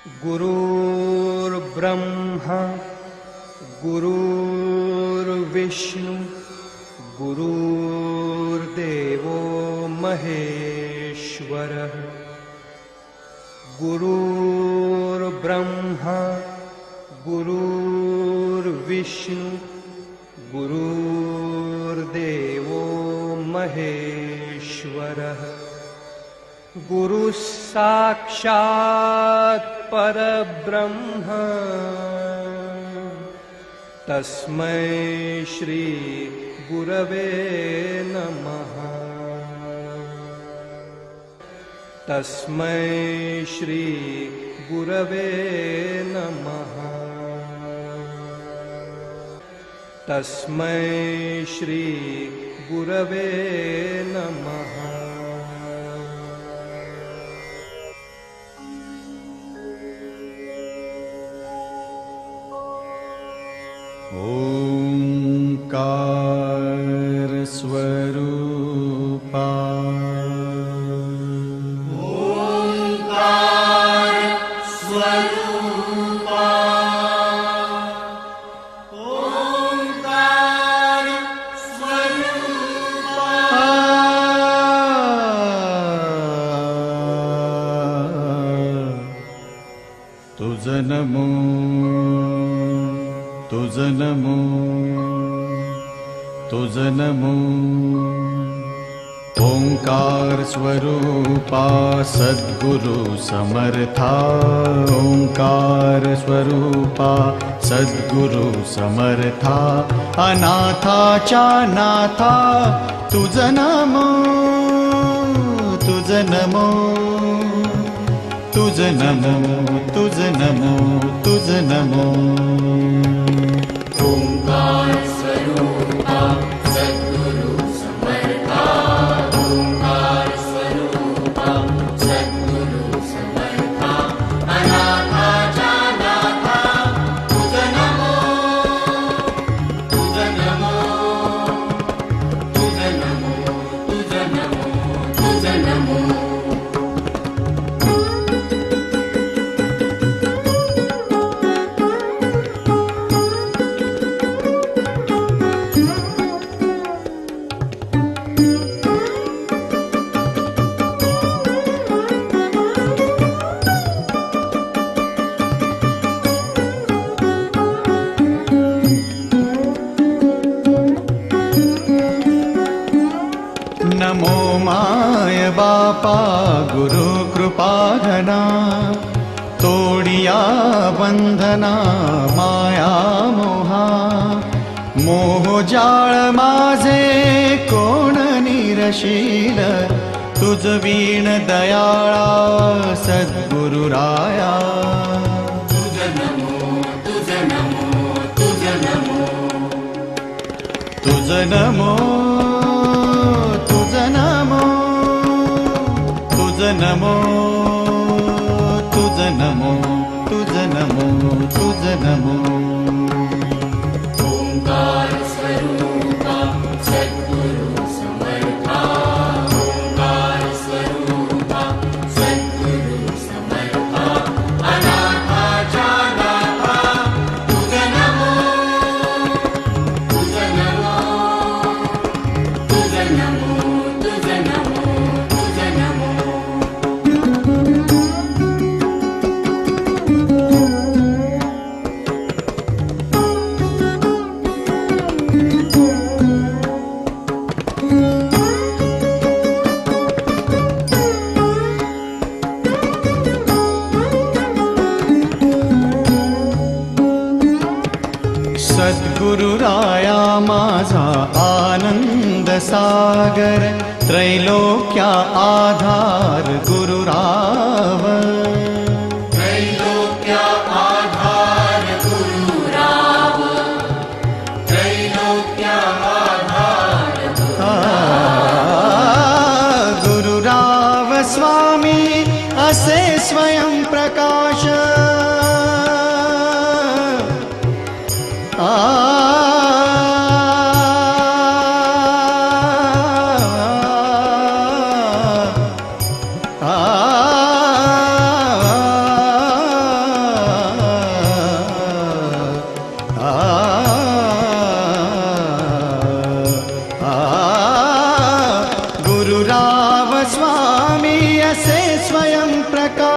गुरुर्ब्रह्मा गुरुर्विष्णु गुरुर्देवो महेश्वरः। गुरुर्ब्रह्मा गुरुर्विष्णु गुरुर्देवो महेश्वरः। गुरु साक्षात् परब्रह्म तस्मै श्री गुरवे नमः। तस्मै श्री गुरवे नमः। तस्मै श्री गुरवे नमः। ओंकार स्वरूपा ओंकार स्वरूपा ओंकार स्वरूपा तुझ नमो तुझ नमो तुझ नमो। ओंकार स्वरूपा सद्गुरु समर्था ओंकार स्वरूपा सद्गुरु समर्था। अनाथाच्या नाथा तुझ नमो तुझ नमो तुझ नमो तुझ नमो तुझ नमो। ओंकार स्वरूपा सद्गुरु समर्था ओंकार स्वरूपा सद्गुरु समर्था। अनाथाच्या नाथा तुझ नमो तुझ नमो तुझ नमो तुझ नमो तुझ नमो। नमो माय बापा गुरु कृपा घना तोडिया बंधना माया मोहा। मोह जाळ माझे कोण निरशील तुझ वीण दयाळा सद्गुरु राया। तुझ नमो तुझ नमो तुझ नमो तुझ नमो तुझ नमो तुझ नमो तुझ नमो तुझ नमो तुझ नमो। ओंकार स्वरूपा सद्गुरु समर्था ओंकार स्वरूपा सद्गुरु समर्था। अनाथाच्या नाथा तुझ नमो तुझ नमो तुझ नमो तुझ नमो तुझ नमो। सद्गुरु राया माझा आनंद सागर त्रैलोक्या आधार गुरुराव। त्रैलोक्या आधार गुरुराव त्रैलोक्या आधार गुरुराव स्वामी असे स्वयं प्रकाश। असे स्वयं